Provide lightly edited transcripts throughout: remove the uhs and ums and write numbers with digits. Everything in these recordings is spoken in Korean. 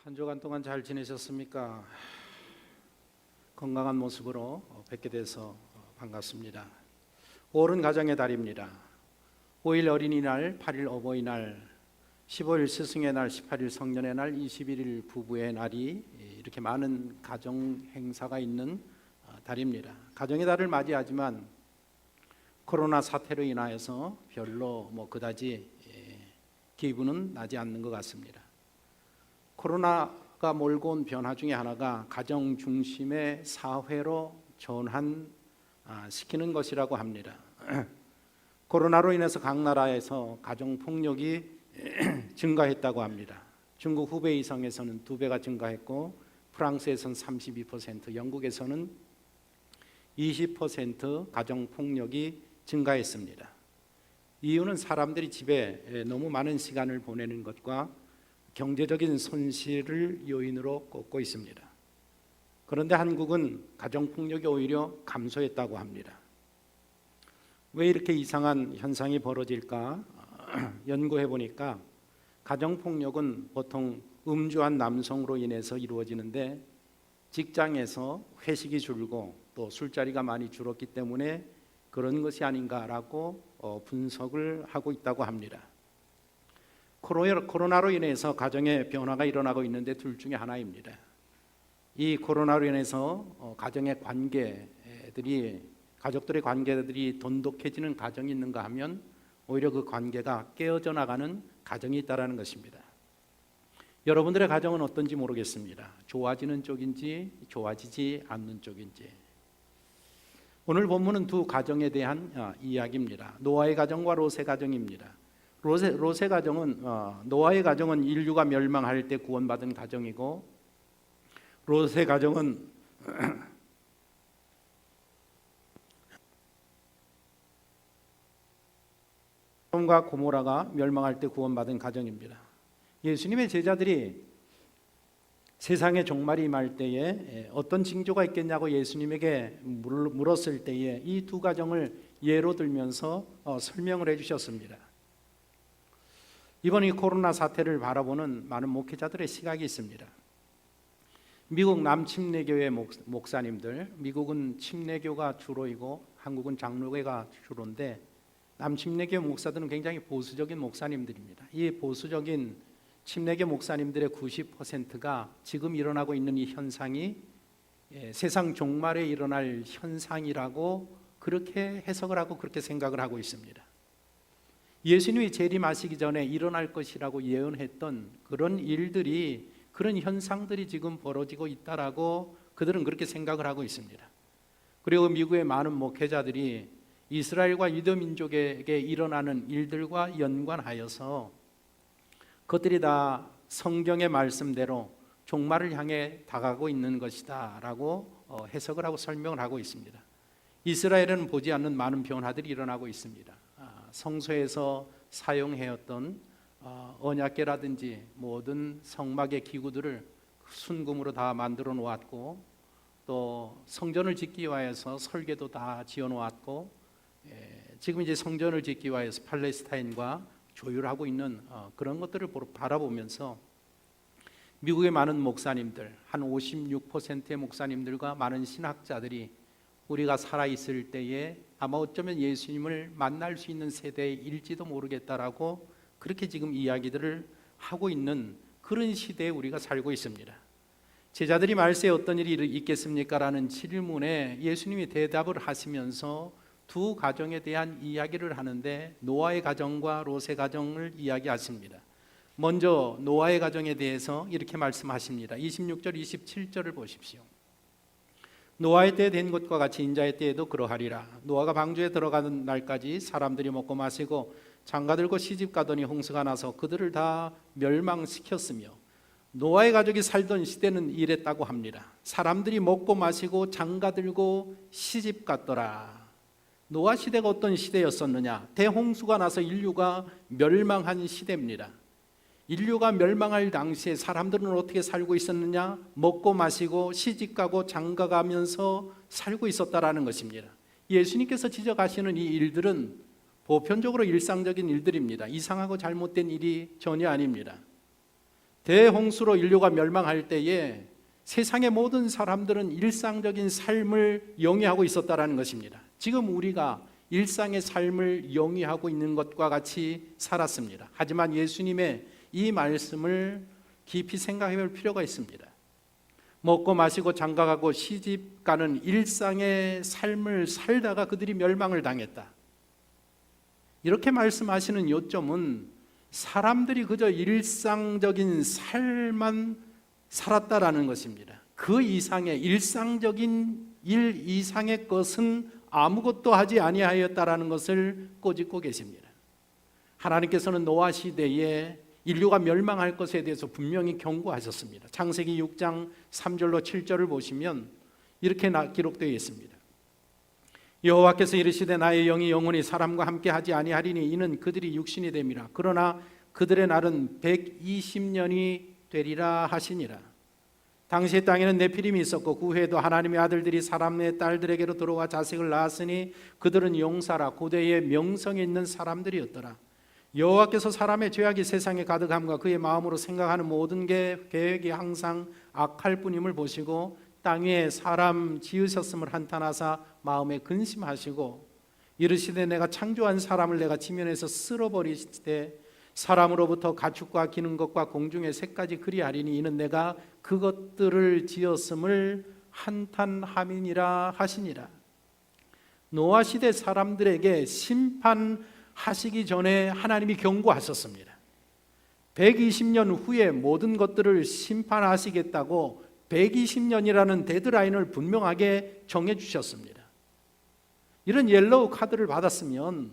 한 주간 동안 잘 지내셨습니까? 건강한 모습으로 뵙게 돼서 반갑습니다. 5월은 가정의 달입니다. 5일 어린이날, 8일 어버이날, 15일 스승의 날, 18일 성년의 날, 21일 부부의 날이 이렇게 많은 가정 행사가 있는 달입니다. 가정의 달을 맞이하지만 코로나 사태로 인하여서 별로 그다지 기분은 나지 않는 것 같습니다. 코로나가 몰고 온 변화 중에 하나가 가정 중심의 사회로 전환시키는 것이라고 합니다. 코로나로 인해서 각 나라에서 가정 폭력이 증가했다고 합니다. 중국 후베이 성에서는 2배가 증가했고 프랑스에서는 32%, 영국에서는 20% 가정 폭력이 증가했습니다. 이유는 사람들이 집에 너무 많은 시간을 보내는 것과 경제적인 손실을 요인으로 꼽고 있습니다. 그런데 한국은 가정폭력이 오히려 감소했다고 합니다. 왜 이렇게 이상한 현상이 벌어질까 연구해 보니까 가정폭력은 보통 음주한 남성으로 인해서 이루어지는데 직장에서 회식이 줄고 또 술자리가 많이 줄었기 때문에 그런 것이 아닌가라고 분석을 하고 있다고 합니다. 코로나로 인해서 가정의 변화가 일어나고 있는데 둘 중에 하나입니다. 이 코로나로 인해서 가정의 관계들이 가족들의 관계들이 돈독해지는 가정이 있는가 하면 오히려 그 관계가 깨어져 나가는 가정이 있다는 것입니다. 여러분들의 가정은 어떤지 모르겠습니다. 좋아지는 쪽인지 좋아지지 않는 쪽인지. 오늘 본문은 두 가정에 대한 이야기입니다. 노아의 가정과 롯의 가정입니다. 롯의 가정은 노아의 가정은 인류가 멸망할 때 구원받은 가정이고 롯의 가정은 소돔과 고모라가 멸망할 때 구원받은 가정입니다. 예수님의 제자들이 세상의 종말이 임할 때에 어떤 징조가 있겠냐고 예수님에게 물었을 때에 이 두 가정을 예로 들면서 설명을 해주셨습니다. 이번 이 코로나 사태를 바라보는 많은 목회자들의 시각이 있습니다. 미국 남침례교회 목사님들, 미국은 침례교가 주로이고 한국은 장로교가 주로인데 남침례교 목사들은 굉장히 보수적인 목사님들입니다. 이 보수적인 침례교 목사님들의 90%가 지금 일어나고 있는 이 현상이 세상 종말에 일어날 현상이라고 그렇게 해석을 하고 그렇게 생각을 하고 있습니다. 예수님이 재림하시기 전에 일어날 것이라고 예언했던 그런 일들이 그런 현상들이 지금 벌어지고 있다라고 그들은 그렇게 생각을 하고 있습니다. 그리고 미국의 많은 목회자들이 이스라엘과 유대 민족에게 일어나는 일들과 연관하여서 그것들이 다 성경의 말씀대로 종말을 향해 다가가고 있는 것이다라고 해석을 하고 설명을 하고 있습니다. 이스라엘은 보지 않는 많은 변화들이 일어나고 있습니다. 성소에서 사용해왔던 언약궤라든지 모든 성막의 기구들을 순금으로 다 만들어 놓았고 또 성전을 짓기 위해서 설계도 다 지어 놓았고 지금 이제 성전을 짓기 위해서 팔레스타인과 조율하고 있는 그런 것들을 바라보면서 미국의 많은 목사님들 한 56%의 목사님들과 많은 신학자들이 우리가 살아있을 때에 아마 어쩌면 예수님을 만날 수 있는 세대일지도 모르겠다라고 그렇게 지금 이야기들을 하고 있는 그런 시대에 우리가 살고 있습니다. 제자들이 말세에 어떤 일이 있겠습니까? 라는 질문에 예수님이 대답을 하시면서 두 가정에 대한 이야기를 하는데 노아의 가정과 롯의 가정을 이야기하십니다. 먼저 노아의 가정에 대해서 이렇게 말씀하십니다. 26절 27절을 보십시오. 노아의 때 된 것과 같이 인자의 때에도 그러하리라. 노아가 방주에 들어가는 날까지 사람들이 먹고 마시고 장가들고 시집가더니 홍수가 나서 그들을 다 멸망시켰으며 노아의 가족이 살던 시대는 이랬다고 합니다. 사람들이 먹고 마시고 장가들고 시집갔더라. 노아 시대가 어떤 시대였었느냐? 대홍수가 나서 인류가 멸망한 시대입니다. 인류가 멸망할 당시에 사람들은 어떻게 살고 있었느냐? 먹고 마시고 시집가고 장가가면서 살고 있었다라는 것입니다. 예수님께서 지적하시는 이 일들은 보편적으로 일상적인 일들입니다. 이상하고 잘못된 일이 전혀 아닙니다. 대홍수로 인류가 멸망할 때에 세상의 모든 사람들은 일상적인 삶을 영위하고 있었다라는 것입니다. 지금 우리가 일상의 삶을 영위하고 있는 것과 같이 살았습니다. 하지만 예수님의 이 말씀을 깊이 생각해 볼 필요가 있습니다. 먹고 마시고 장가가고 시집가는 일상의 삶을 살다가 그들이 멸망을 당했다. 이렇게 말씀하시는 요점은 사람들이 그저 일상적인 삶만 살았다라는 것입니다. 그 이상의 일상적인 일 이상의 것은 아무것도 하지 아니하였다라는 것을 꼬집고 계십니다. 하나님께서는 노아 시대에 인류가 멸망할 것에 대해서 분명히 경고하셨습니다. 창세기 6장 3절로 7절을 보시면 이렇게 기록되어 있습니다. 여호와께서 이르시되 나의 영이 영원히 사람과 함께 하지 아니하리니 이는 그들이 육신이 됨이라. 그러나 그들의 날은 120년이 되리라 하시니라. 당시 땅에는 네피림이 있었고 그 후에도 하나님의 아들들이 사람의 딸들에게로 들어와 자식을 낳았으니 그들은 용사라 고대의 명성이 있는 사람들이었더라. 여호와께서 사람의 죄악이 세상에 가득함과 그의 마음으로 생각하는 모든 계획이 항상 악할 뿐임을 보시고 땅 위에 사람 지으셨음을 한탄하사 마음에 근심하시고 이르시되 내가 창조한 사람을 내가 지면에서 쓸어버리시되 사람으로부터 가축과 기는 것과 공중의 새까지 그리하리니 이는 내가 그것들을 지었음을 한탄함이니라 하시니라. 노아 시대 사람들에게 심판하시기 전에 하나님이 경고하셨습니다. 120년 후에 모든 것들을 심판하시겠다고 120년이라는 데드라인을 분명하게 정해 주셨습니다. 이런 옐로우 카드를 받았으면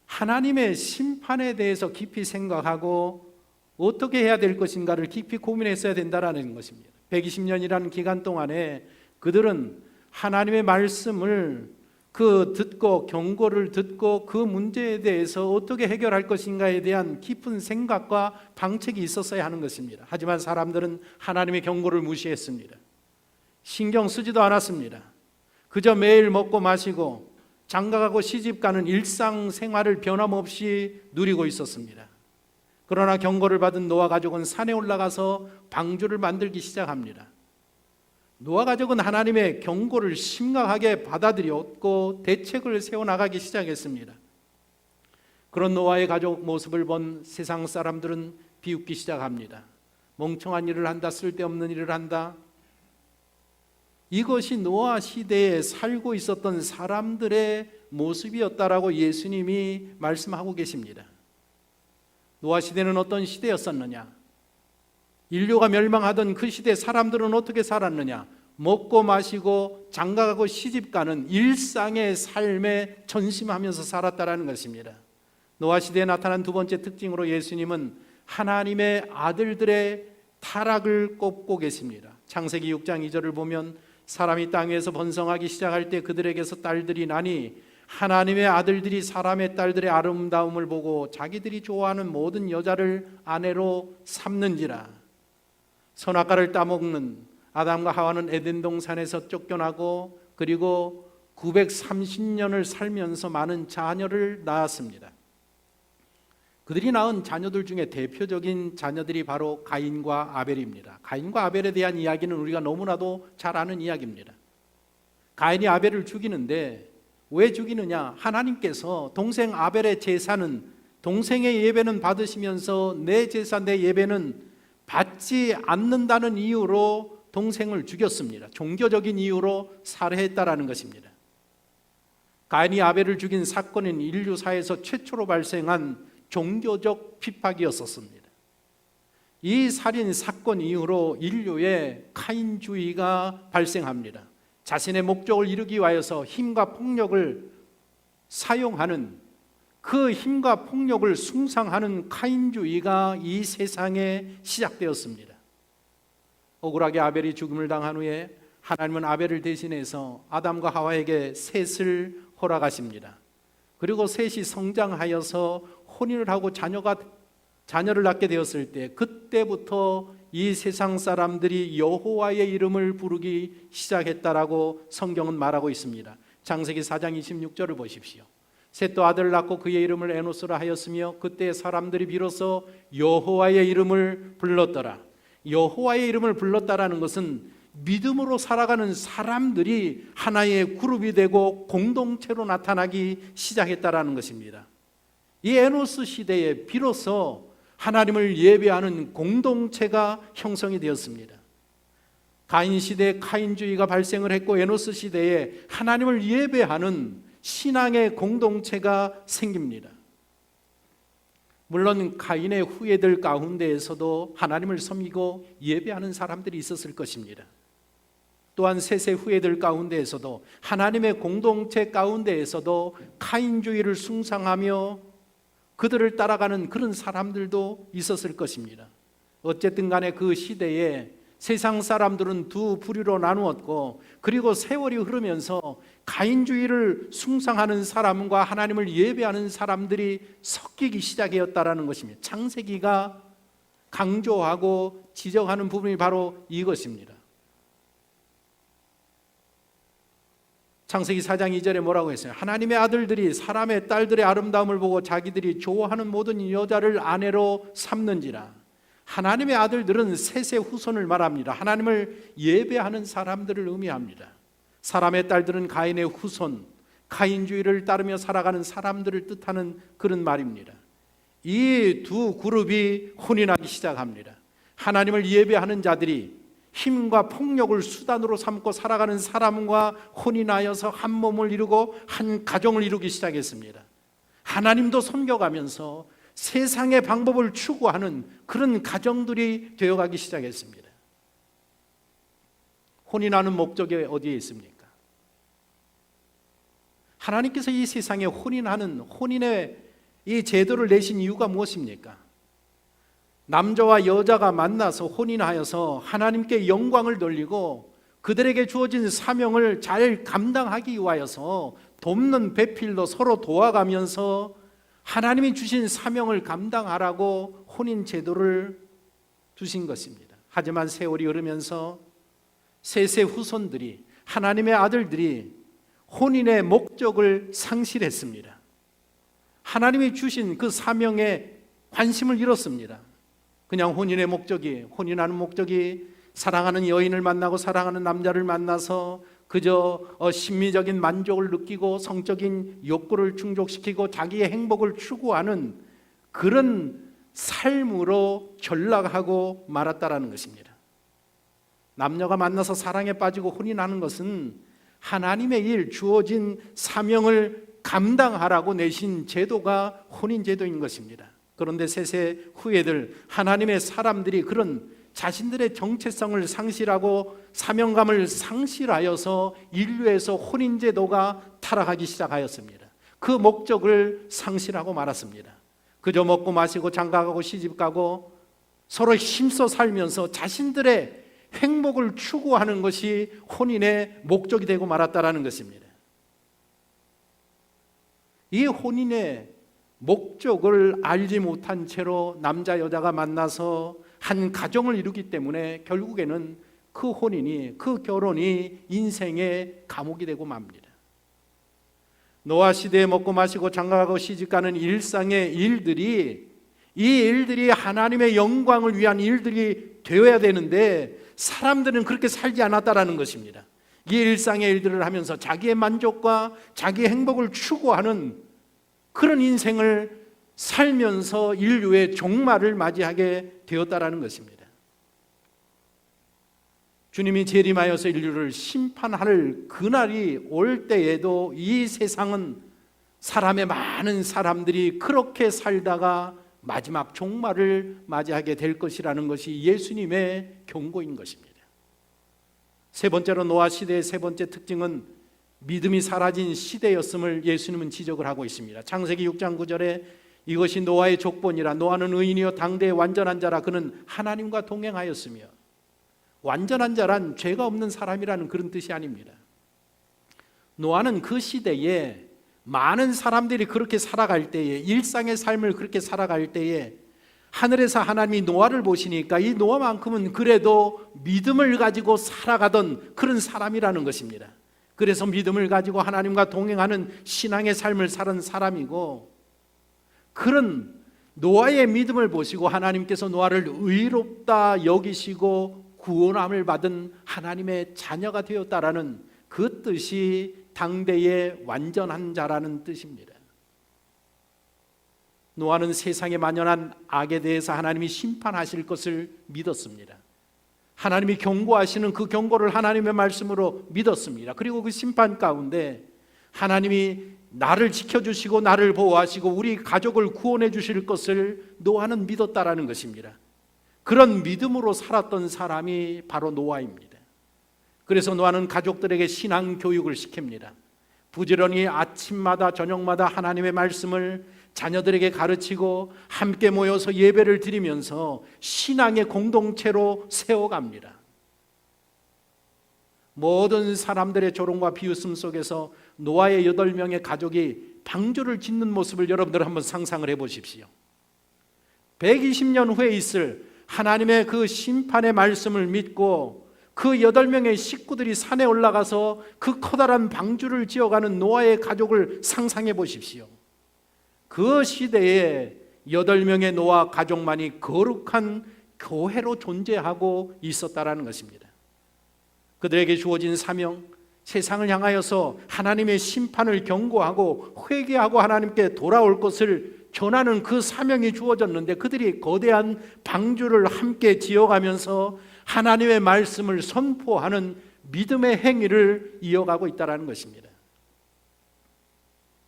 하나님의 심판에 대해서 깊이 생각하고 어떻게 해야 될 것인가를 깊이 고민했어야 된다는 것입니다. 120년이라는 기간 동안에 그들은 하나님의 말씀을 듣고 경고를 듣고 그 문제에 대해서 어떻게 해결할 것인가에 대한 깊은 생각과 방책이 있었어야 하는 것입니다. 하지만 사람들은 하나님의 경고를 무시했습니다. 신경 쓰지도 않았습니다. 그저 매일 먹고 마시고 장가가고 시집가는 일상생활을 변함없이 누리고 있었습니다. 그러나 경고를 받은 노아 가족은 산에 올라가서 방주를 만들기 시작합니다. 노아 가족은 하나님의 경고를 심각하게 받아들였고 대책을 세워나가기 시작했습니다. 그런 노아의 가족 모습을 본 세상 사람들은 비웃기 시작합니다. 멍청한 일을 한다, 쓸데없는 일을 한다. 이것이 노아 시대에 살고 있었던 사람들의 모습이었다라고 예수님이 말씀하고 계십니다. 노아 시대는 어떤 시대였었느냐? 인류가 멸망하던 그 시대 사람들은 어떻게 살았느냐? 먹고 마시고 장가가고 시집가는 일상의 삶에 전심하면서 살았다라는 것입니다. 노아 시대에 나타난 두 번째 특징으로 예수님은 하나님의 아들들의 타락을 꼽고 계십니다. 창세기 6장 2절을 보면 사람이 땅 위에서 번성하기 시작할 때 그들에게서 딸들이 나니 하나님의 아들들이 사람의 딸들의 아름다움을 보고 자기들이 좋아하는 모든 여자를 아내로 삼는지라. 선악과를 따먹는 아담과 하와는 에덴 동산에서 쫓겨나고 그리고 930년을 살면서 많은 자녀를 낳았습니다. 그들이 낳은 자녀들 중에 대표적인 자녀들이 바로 가인과 아벨입니다. 가인과 아벨에 대한 이야기는 우리가 너무나도 잘 아는 이야기입니다. 가인이 아벨을 죽이는데 왜 죽이느냐? 하나님께서 동생 아벨의 제사는 동생의 예배는 받으시면서 내 제사 내 예배는 받지 않는다는 이유로 동생을 죽였습니다. 종교적인 이유로 살해했다라는 것입니다. 가인이 아벨을 죽인 사건은 인류사에서 최초로 발생한 종교적 핍박이었었습니다. 이 살인 사건 이후로 인류의 카인주의가 발생합니다. 자신의 목적을 이루기 위하여서 힘과 폭력을 사용하는 그 힘과 폭력을 숭상하는 카인주의가 이 세상에 시작되었습니다. 억울하게 아벨이 죽음을 당한 후에 하나님은 아벨을 대신해서 아담과 하와에게 셋을 허락하십니다. 그리고 셋이 성장하여서 혼인을 하고 자녀를 낳게 되었을 때 그때부터 이 세상 사람들이 여호와의 이름을 부르기 시작했다라고 성경은 말하고 있습니다. 창세기 4장 26절을 보십시오. 셋도 아들을 낳고 그의 이름을 에노스라 하였으며 그때 사람들이 비로소 여호와의 이름을 불렀더라. 여호와의 이름을 불렀다라는 것은 믿음으로 살아가는 사람들이 하나의 그룹이 되고 공동체로 나타나기 시작했다라는 것입니다. 이 에노스 시대에 비로소 하나님을 예배하는 공동체가 형성이 되었습니다. 가인 시대에 카인주의가 발생을 했고 에노스 시대에 하나님을 예배하는 신앙의 공동체가 생깁니다. 물론 가인의 후예들 가운데에서도 하나님을 섬기고 예배하는 사람들이 있었을 것입니다. 또한 셋의 후예들 가운데에서도 하나님의 공동체 가운데에서도 카인주의를 숭상하며 그들을 따라가는 그런 사람들도 있었을 것입니다. 어쨌든 간에 그 시대에 세상 사람들은 두 부류로 나누었고, 그리고 세월이 흐르면서 가인주의를 숭상하는 사람과 하나님을 예배하는 사람들이 섞이기 시작했다라는 것입니다. 창세기가 강조하고 지적하는 부분이 바로 이것입니다. 창세기 4장 2절에 뭐라고 했어요? 하나님의 아들들이 사람의 딸들의 아름다움을 보고 자기들이 좋아하는 모든 여자를 아내로 삼는지라. 하나님의 아들들은 셋의 후손을 말합니다. 하나님을 예배하는 사람들을 의미합니다. 사람의 딸들은 가인의 후손, 가인주의를 따르며 살아가는 사람들을 뜻하는 그런 말입니다. 이 두 그룹이 혼인하기 시작합니다. 하나님을 예배하는 자들이 힘과 폭력을 수단으로 삼고 살아가는 사람과 혼인하여서 한 몸을 이루고 한 가정을 이루기 시작했습니다. 하나님도 섬겨가면서 세상의 방법을 추구하는 그런 가정들이 되어가기 시작했습니다. 혼인하는 목적이 어디에 있습니까? 하나님께서 이 세상에 혼인의 이 제도를 내신 이유가 무엇입니까? 남자와 여자가 만나서 혼인하여서 하나님께 영광을 돌리고 그들에게 주어진 사명을 잘 감당하기 위하여서 돕는 배필로 서로 도와가면서 하나님이 주신 사명을 감당하라고 혼인 제도를 두신 것입니다. 하지만 세월이 흐르면서 셋의 후손들이, 하나님의 아들들이 혼인의 목적을 상실했습니다. 하나님이 주신 그 사명에 관심을 잃었습니다. 그냥 혼인하는 목적이 사랑하는 여인을 만나고 사랑하는 남자를 만나서 그저 심미적인 만족을 느끼고 성적인 욕구를 충족시키고 자기의 행복을 추구하는 그런 삶으로 전락하고 말았다라는 것입니다. 남녀가 만나서 사랑에 빠지고 혼인하는 것은 하나님의 일, 주어진 사명을 감당하라고 내신 제도가 혼인 제도인 것입니다. 그런데 셋의 후예들, 하나님의 사람들이 그런 자신들의 정체성을 상실하고 사명감을 상실하여서 인류에서 혼인 제도가 타락하기 시작하였습니다. 그 목적을 상실하고 말았습니다. 그저 먹고 마시고 장가가고 시집가고 서로 힘써 살면서 자신들의 행복을 추구하는 것이 혼인의 목적이 되고 말았다라는 것입니다. 이 혼인의 목적을 알지 못한 채로 남자 여자가 만나서 한 가정을 이루기 때문에 결국에는 그 혼인이, 그 결혼이 인생의 감옥이 되고 맙니다. 노아 시대에 먹고 마시고 장가가고 시집가는 일상의 일들이, 이 일들이 하나님의 영광을 위한 일들이 되어야 되는데 사람들은 그렇게 살지 않았다라는 것입니다. 이 일상의 일들을 하면서 자기의 만족과 자기의 행복을 추구하는 그런 인생을 살면서 인류의 종말을 맞이하게 되었다라는 것입니다. 주님이 재림하여서 인류를 심판할 그날이 올 때에도 이 세상은 사람의 많은 사람들이 그렇게 살다가 마지막 종말을 맞이하게 될 것이라는 것이 예수님의 경고인 것입니다. 세 번째로 노아 시대의 세 번째 특징은 믿음이 사라진 시대였음을 예수님은 지적을 하고 있습니다. 창세기 6장 9절에 이것이 노아의 족본이라. 노아는 의인이요 당대의 완전한 자라. 그는 하나님과 동행하였으며. 완전한 자란 죄가 없는 사람이라는 그런 뜻이 아닙니다. 노아는 그 시대에 많은 사람들이 그렇게 살아갈 때에, 일상의 삶을 그렇게 살아갈 때에 하늘에서 하나님이 노아를 보시니까 이 노아만큼은 그래도 믿음을 가지고 살아가던 그런 사람이라는 것입니다. 그래서 믿음을 가지고 하나님과 동행하는 신앙의 삶을 사는 사람이고, 그런 노아의 믿음을 보시고 하나님께서 노아를 의롭다 여기시고 구원함을 받은 하나님의 자녀가 되었다라는 그 뜻이 당대의 완전한 자라는 뜻입니다. 노아는 세상에 만연한 악에 대해서 하나님이 심판하실 것을 믿었습니다. 하나님이 경고하시는 그 경고를 하나님의 말씀으로 믿었습니다. 그리고 그 심판 가운데 하나님이 나를 지켜주시고 나를 보호하시고 우리 가족을 구원해 주실 것을 노아는 믿었다라는 것입니다. 그런 믿음으로 살았던 사람이 바로 노아입니다. 그래서 노아는 가족들에게 신앙 교육을 시킵니다. 부지런히 아침마다 저녁마다 하나님의 말씀을 자녀들에게 가르치고 함께 모여서 예배를 드리면서 신앙의 공동체로 세워갑니다. 모든 사람들의 조롱과 비웃음 속에서 노아의 8명의 가족이 방주를 짓는 모습을 여러분들 한번 상상을 해보십시오. 120년 후에 있을 하나님의 그 심판의 말씀을 믿고 그 8명의 식구들이 산에 올라가서 그 커다란 방주를 지어가는 노아의 가족을 상상해 보십시오. 그 시대에 8명의 노아 가족만이 거룩한 교회로 존재하고 있었다라는 것입니다. 그들에게 주어진 사명, 세상을 향하여서 하나님의 심판을 경고하고 회개하고 하나님께 돌아올 것을 전하는 그 사명이 주어졌는데, 그들이 거대한 방주를 함께 지어가면서 하나님의 말씀을 선포하는 믿음의 행위를 이어가고 있다는 것입니다.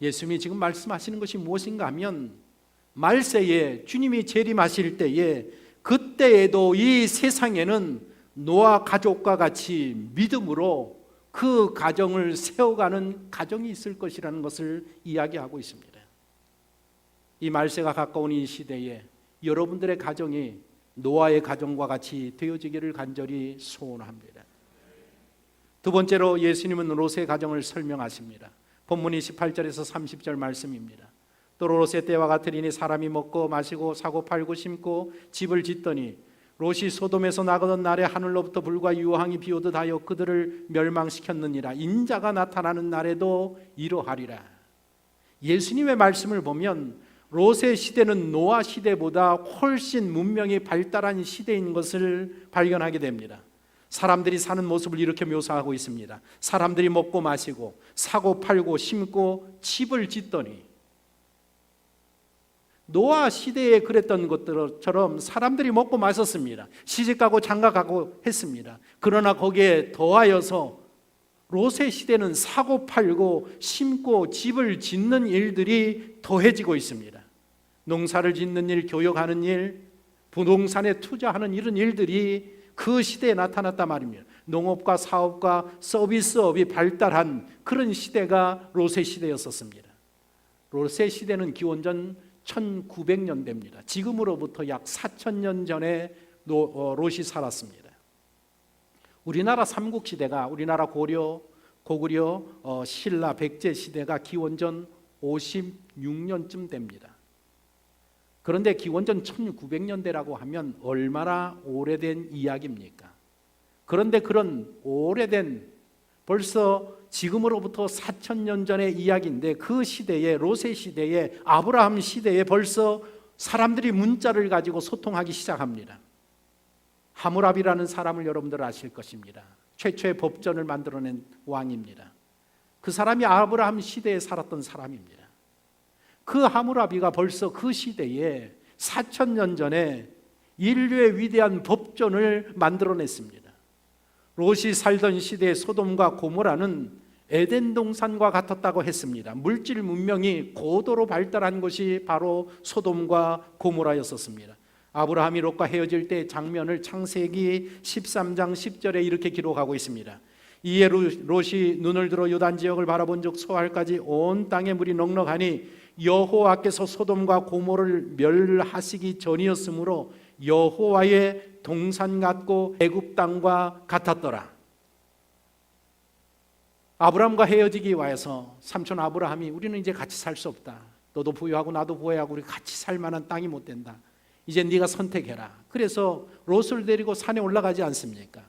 예수님이 지금 말씀하시는 것이 무엇인가 하면, 말세에 주님이 재림하실 때에 그때에도 이 세상에는 노아 가족과 같이 믿음으로 그 가정을 세워가는 가정이 있을 것이라는 것을 이야기하고 있습니다. 이 말세가 가까운 이 시대에 여러분들의 가정이 노아의 가정과 같이 되어지기를 간절히 소원합니다. 두 번째로 예수님은 롯의 가정을 설명하십니다. 본문 28절에서 30절 말씀입니다. 또 롯의 때와 같으리니 사람이 먹고 마시고 사고 팔고 심고 집을 짓더니 롯이 소돔에서 나가던 날에 하늘로부터 불과 유황이 비오듯 하여 그들을 멸망시켰느니라. 인자가 나타나는 날에도 이러하리라. 예수님의 말씀을 보면 롯의 시대는 노아 시대보다 훨씬 문명이 발달한 시대인 것을 발견하게 됩니다. 사람들이 사는 모습을 이렇게 묘사하고 있습니다. 사람들이 먹고 마시고 사고 팔고 심고 집을 짓더니, 노아 시대에 그랬던 것들처럼 사람들이 먹고 마셨습니다. 시집가고 장가가고 했습니다. 그러나 거기에 더하여서 롯의 시대는 사고 팔고 심고 집을 짓는 일들이 더해지고 있습니다. 농사를 짓는 일, 교역하는 일, 부동산에 투자하는 이런 일들이 그 시대에 나타났단 말입니다. 농업과 사업과 서비스업이 발달한 그런 시대가 롯의 시대였었습니다. 롯의 시대는 기원전 1900년대입니다. 지금으로부터 약 4000년 전에 롯이 살았습니다. 우리나라 삼국시대가, 우리나라 고려, 고구려, 신라, 백제 시대가 기원전 56년쯤 됩니다. 그런데 기원전 1900년대라고 하면 얼마나 오래된 이야기입니까? 그런데 그런 오래된, 벌써 지금으로부터 4000년 전의 이야기인데, 그 시대에, 롯의 시대에, 아브라함 시대에 벌써 사람들이 문자를 가지고 소통하기 시작합니다. 하무랍이라는 사람을 여러분들 아실 것입니다. 최초의 법전을 만들어낸 왕입니다. 그 사람이 아브라함 시대에 살았던 사람입니다. 그 하무라비가 벌써 그 시대에 4000년 전에 인류의 위대한 법전을 만들어냈습니다. 롯이 살던 시대의 소돔과 고모라는 에덴 동산과 같았다고 했습니다. 물질 문명이 고도로 발달한 것이 바로 소돔과 고모라였었습니다. 아브라함이 롯과 헤어질 때 장면을 창세기 13장 10절에 이렇게 기록하고 있습니다. 이에 롯이 눈을 들어 요단 지역을 바라본 적 소알까지 온 땅에 물이 넉넉하니 여호와께서 소돔과 고모를 멸하시기 전이었으므로 여호와의 동산 같고 애굽 땅과 같았더라. 아브라함과 헤어지기 위해서 삼촌 아브라함이, 우리는 이제 같이 살 수 없다. 너도 부유하고 나도 부유하고 우리 같이 살 만한 땅이 못 된다. 이제 네가 선택해라. 그래서 롯을 데리고 산에 올라가지 않습니까?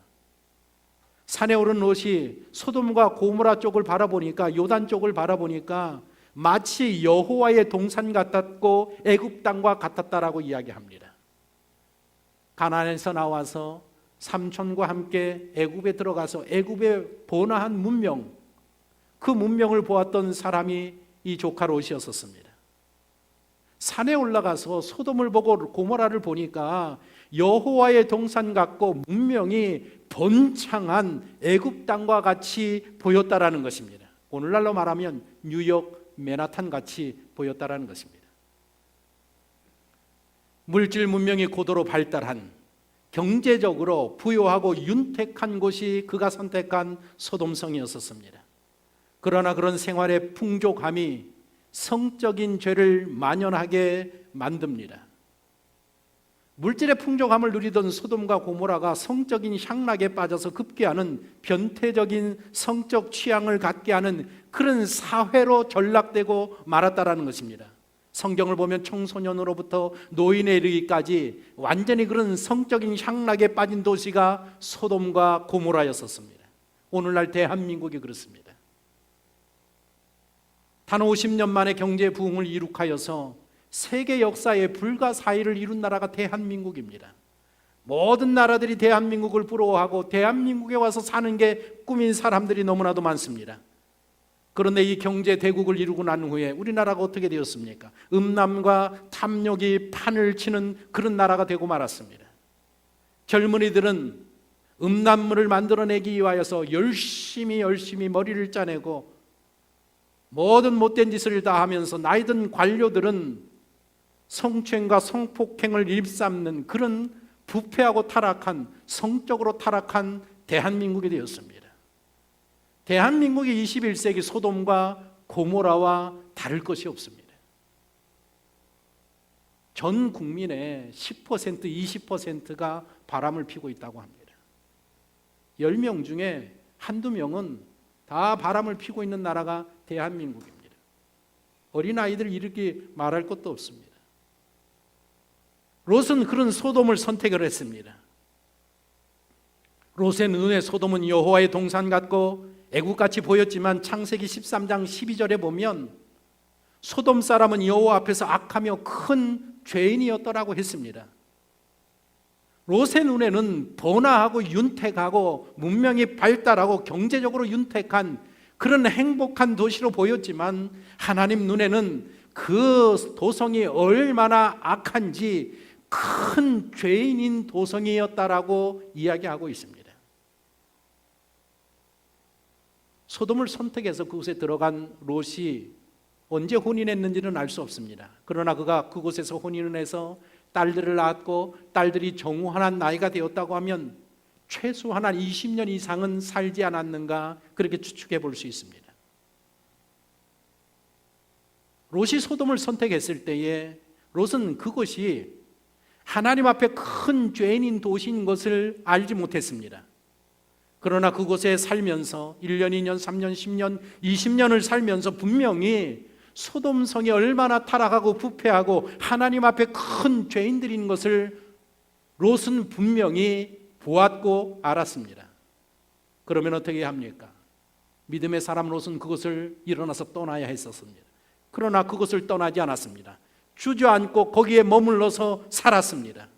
산에 오른 롯이 소돔과 고모라 쪽을 바라보니까, 요단 쪽을 바라보니까 마치 여호와의 동산 같았고 애굽 땅과 같았다라고 이야기합니다. 가나안에서 나와서 삼촌과 함께 애굽에 들어가서 애굽의 번화한 문명, 그 문명을 보았던 사람이 이 조카 롯이었었습니다. 산에 올라가서 소돔을 보고 고모라를 보니까 여호와의 동산 같고 문명이 번창한 애굽 땅과 같이 보였다라는 것입니다. 오늘날로 말하면 뉴욕 맨하탄 같이 보였다라는 것입니다. 물질 문명이 고도로 발달한, 경제적으로 부유하고 윤택한 곳이 그가 선택한 소돔성이었었습니다. 그러나 그런 생활의 풍족함이 성적인 죄를 만연하게 만듭니다. 물질의 풍족함을 누리던 소돔과 고모라가 성적인 향락에 빠져서 급기야는 변태적인 성적 취향을 갖게 하는 그런 사회로 전락되고 말았다라는 것입니다. 성경을 보면 청소년으로부터 노인에 이르기까지 완전히 그런 성적인 향락에 빠진 도시가 소돔과 고모라였었습니다. 오늘날 대한민국이 그렇습니다. 단 50년 만에 경제 부흥을 이룩하여서 세계 역사에 불가사의를 이룬 나라가 대한민국입니다. 모든 나라들이 대한민국을 부러워하고 대한민국에 와서 사는 게 꿈인 사람들이 너무나도 많습니다. 그런데 이 경제 대국을 이루고 난 후에 우리나라가 어떻게 되었습니까? 음란과 탐욕이 판을 치는 그런 나라가 되고 말았습니다. 젊은이들은 음란물을 만들어내기 위하여서 열심히 머리를 짜내고 모든 못된 짓을 다 하면서 나이 든 관료들은 성추행과 성폭행을 일삼는 그런 부패하고 타락한, 성적으로 타락한 대한민국이 되었습니다. 대한민국이 21세기 소돔과 고모라와 다를 것이 없습니다. 전 국민의 10%, 20%가 바람을 피고 있다고 합니다. 10명 중에 한두 명은 다 바람을 피고 있는 나라가 대한민국입니다. 어린아이들 이렇게 말할 것도 없습니다. 롯은 그런 소돔을 선택을 했습니다. 롯의 눈에 소돔은 여호와의 동산 같고 애국같이 보였지만 창세기 13장 12절에 보면 소돔 사람은 여호와 앞에서 악하며 큰 죄인이었더라고 했습니다. 롯의 눈에는 번화하고 윤택하고 문명이 발달하고 경제적으로 윤택한 그런 행복한 도시로 보였지만 하나님 눈에는 그 도성이 얼마나 악한지 큰 죄인인 도성이었다라고 이야기하고 있습니다. 소돔을 선택해서 그곳에 들어간 롯이 언제 혼인했는지는 알 수 없습니다. 그러나 그가 그곳에서 혼인을 해서 딸들을 낳았고 딸들이 정후한 나이가 되었다고 하면 최소한 한 20년 이상은 살지 않았는가 그렇게 추측해 볼 수 있습니다. 롯이 소돔을 선택했을 때에 롯은 그것이 하나님 앞에 큰 죄인인 도시인 것을 알지 못했습니다. 그러나 그곳에 살면서 1년, 2년, 3년, 10년, 20년을 살면서 분명히 소돔성이 얼마나 타락하고 부패하고 하나님 앞에 큰 죄인들인 것을 롯은 분명히 보았고 알았습니다. 그러면 어떻게 합니까? 믿음의 사람 롯은 그것을 일어나서 떠나야 했었습니다. 그러나 그것을 떠나지 않았습니다. 주저앉고 거기에 머물러서 살았습니다.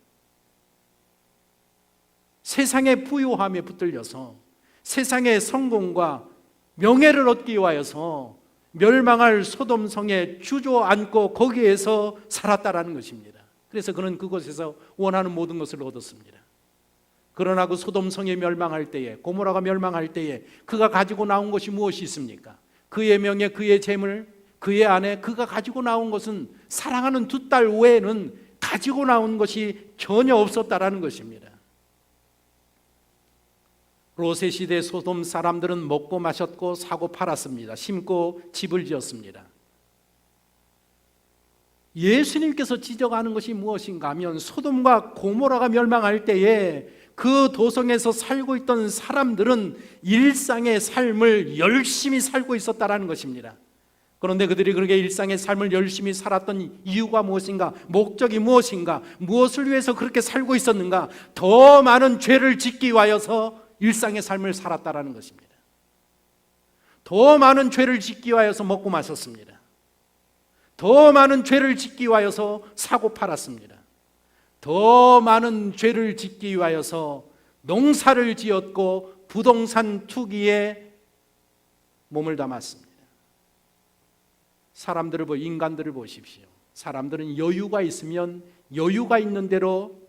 세상의 부유함에 붙들려서 세상의 성공과 명예를 얻기 위하여서 멸망할 소돔성에 주저앉고 거기에서 살았다라는 것입니다. 그래서 그는 그곳에서 원하는 모든 것을 얻었습니다. 그러나 그 소돔성이 멸망할 때에, 고모라가 멸망할 때에 그가 가지고 나온 것이 무엇이 있습니까? 그의 명예, 그의 재물, 그의 아내, 그가 가지고 나온 것은 사랑하는 두 딸 외에는 가지고 나온 것이 전혀 없었다라는 것입니다. 롯의 시대 소돔 사람들은 먹고 마셨고 사고 팔았습니다. 심고 집을 지었습니다. 예수님께서 지적하는 것이 무엇인가 하면 소돔과 고모라가 멸망할 때에 그 도성에서 살고 있던 사람들은 일상의 삶을 열심히 살고 있었다라는 것입니다. 그런데 그들이 그렇게 일상의 삶을 열심히 살았던 이유가 무엇인가? 목적이 무엇인가? 무엇을 위해서 그렇게 살고 있었는가? 더 많은 죄를 짓기 위하여서 일상의 삶을 살았다라는 것입니다. 더 많은 죄를 짓기 위하여서 먹고 마셨습니다. 더 많은 죄를 짓기 위하여서 사고 팔았습니다. 더 많은 죄를 짓기 위하여서 농사를 지었고 부동산 투기에 몸을 담았습니다. 인간들을 보십시오. 사람들은 여유가 있으면 여유가 있는 대로,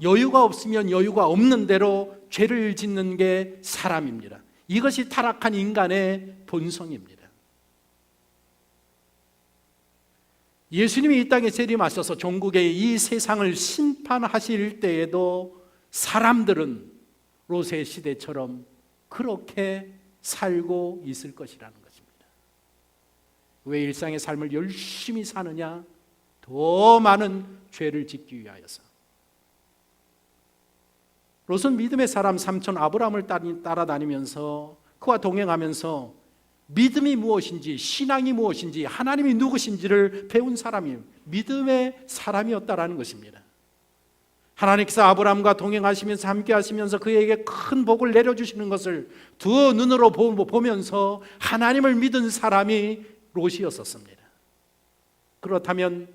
여유가 없으면 여유가 없는 대로 죄를 짓는 게 사람입니다. 이것이 타락한 인간의 본성입니다. 예수님이 이 땅에 재림하셔서 종국의 이 세상을 심판하실 때에도 사람들은 롯의 시대처럼 그렇게 살고 있을 것이라는 것입니다. 왜 일상의 삶을 열심히 사느냐? 더 많은 죄를 짓기 위하여서. 롯은 믿음의 사람 삼촌 아브라함을 따라다니면서 그와 동행하면서 믿음이 무엇인지, 신앙이 무엇인지, 하나님이 누구신지를 배운 사람이 믿음의 사람이었다라는 것입니다. 하나님께서 아브라함과 동행하시면서 함께 하시면서 그에게 큰 복을 내려주시는 것을 두 눈으로 보면서 하나님을 믿은 사람이 롯이었었습니다. 그렇다면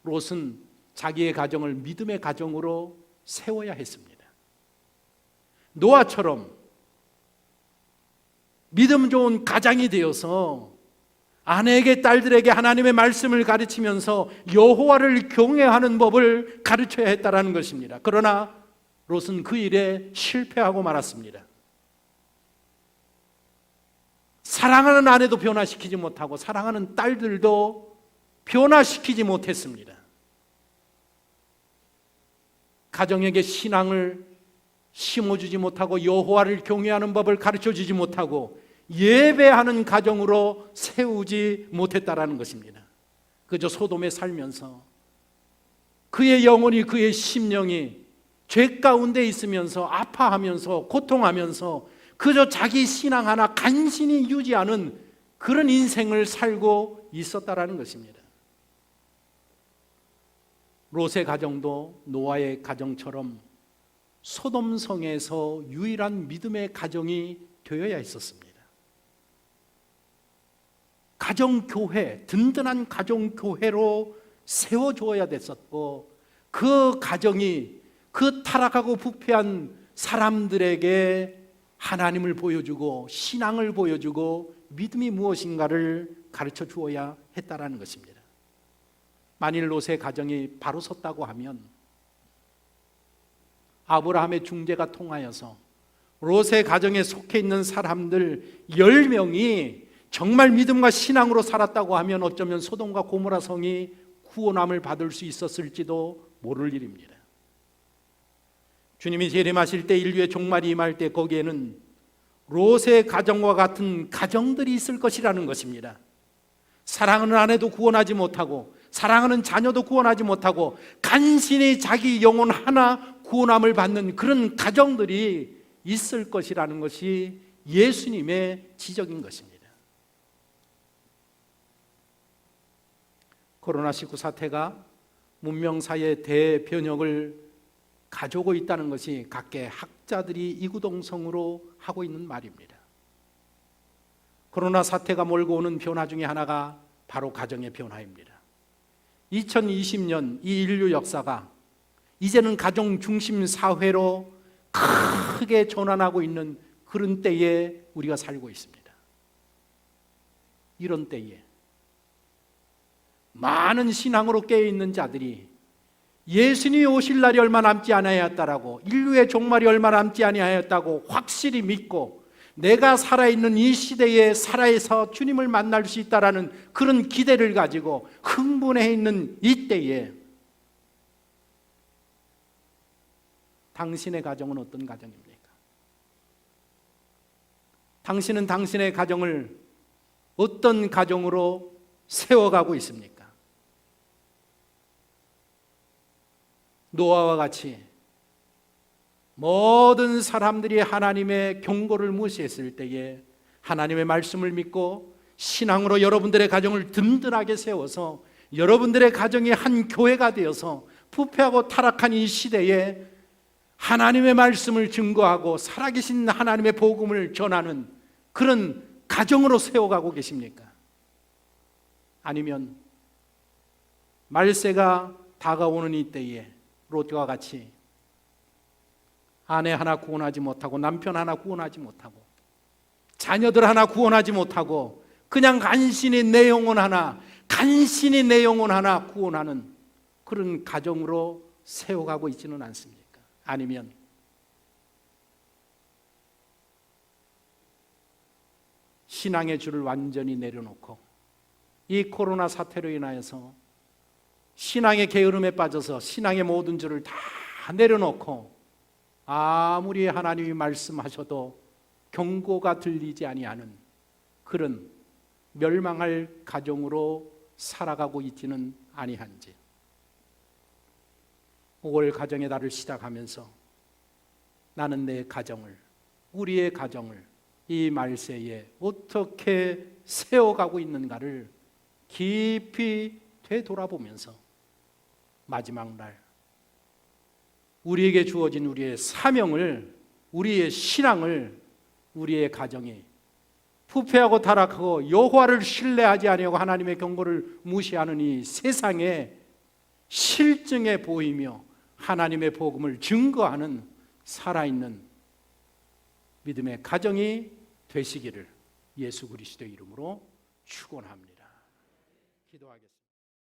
롯은 자기의 가정을 믿음의 가정으로 세워야 했습니다. 노아처럼 믿음 좋은 가장이 되어서 아내에게 딸들에게 하나님의 말씀을 가르치면서 여호와를 경외하는 법을 가르쳐야 했다라는 것입니다. 그러나 롯은 그 일에 실패하고 말았습니다. 사랑하는 아내도 변화시키지 못하고 사랑하는 딸들도 변화시키지 못했습니다. 가정에게 신앙을 심어주지 못하고 여호와를 경외하는 법을 가르쳐주지 못하고 예배하는 가정으로 세우지 못했다라는 것입니다. 그저 소돔에 살면서 그의 영혼이, 그의 심령이 죄 가운데 있으면서 아파하면서 고통하면서 그저 자기 신앙 하나 간신히 유지하는 그런 인생을 살고 있었다라는 것입니다. 롯의 가정도 노아의 가정처럼 소돔성에서 유일한 믿음의 가정이 되어야 했었습니다. 가정교회, 든든한 가정교회로 세워주어야 됐었고 그 가정이 그 타락하고 부패한 사람들에게 하나님을 보여주고 신앙을 보여주고 믿음이 무엇인가를 가르쳐 주어야 했다라는 것입니다. 만일 롯의 가정이 바로 섰다고 하면 아브라함의 중재가 통하여서 롯의 가정에 속해 있는 사람들 10명이 정말 믿음과 신앙으로 살았다고 하면 어쩌면 소돔과 고모라 성이 구원함을 받을 수 있었을지도 모를 일입니다. 주님이 재림하실 때 인류의 종말이 임할 때 거기에는 롯의 가정과 같은 가정들이 있을 것이라는 것입니다. 사랑하는 아내도 구원하지 못하고 사랑하는 자녀도 구원하지 못하고 간신히 자기 영혼 하나 구원함을 받는 그런 가정들이 있을 것이라는 것이 예수님의 지적인 것입니다. 코로나19 사태가 문명사의 대변혁을 가져오고 있다는 것이 각계 학자들이 이구동성으로 하고 있는 말입니다. 코로나 사태가 몰고 오는 변화 중에 하나가 바로 가정의 변화입니다. 2020년 이 인류 역사가 이제는 가정 중심 사회로 크게 전환하고 있는 그런 때에 우리가 살고 있습니다. 이런 때에 많은 신앙으로 깨어있는 자들이 예수님이 오실 날이 얼마 남지 않았다라고, 인류의 종말이 얼마 남지 아니하였다고 확실히 믿고 내가 살아있는 이 시대에 살아서 주님을 만날 수 있다라는 그런 기대를 가지고 흥분해 있는 이때에 당신의 가정은 어떤 가정입니까? 당신은 당신의 가정을 어떤 가정으로 세워가고 있습니까? 노아와 같이 모든 사람들이 하나님의 경고를 무시했을 때에 하나님의 말씀을 믿고 신앙으로 여러분들의 가정을 든든하게 세워서 여러분들의 가정이 한 교회가 되어서 부패하고 타락한 이 시대에 하나님의 말씀을 증거하고 살아계신 하나님의 복음을 전하는 그런 가정으로 세워가고 계십니까? 아니면 말세가 다가오는 이때에 롯과 같이 아내 하나 구원하지 못하고 남편 하나 구원하지 못하고 자녀들 하나 구원하지 못하고 그냥 간신히 내 영혼 하나 구원하는 그런 가정으로 세워가고 있지는 않습니까? 아니면 신앙의 줄을 완전히 내려놓고 이 코로나 사태로 인하여서 신앙의 게으름에 빠져서 신앙의 모든 줄을 다 내려놓고 아무리 하나님이 말씀하셔도 경고가 들리지 아니하는 그런 멸망할 가정으로 살아가고 있지는 아니한지. 5월 가정의 달을 시작하면서 나는 내 가정을, 우리의 가정을 이 말세에 어떻게 세워가고 있는가를 깊이 되돌아보면서 마지막 날 우리에게 주어진 우리의 사명을, 우리의 신앙을, 우리의 가정이 부패하고 타락하고 여호와를 신뢰하지 아니하고 하나님의 경고를 무시하는 이 세상에 실증해 보이며 하나님의 복음을 증거하는 살아있는 믿음의 가정이 되시기를 예수 그리스도의 이름으로 축원합니다. 기도하겠습니다.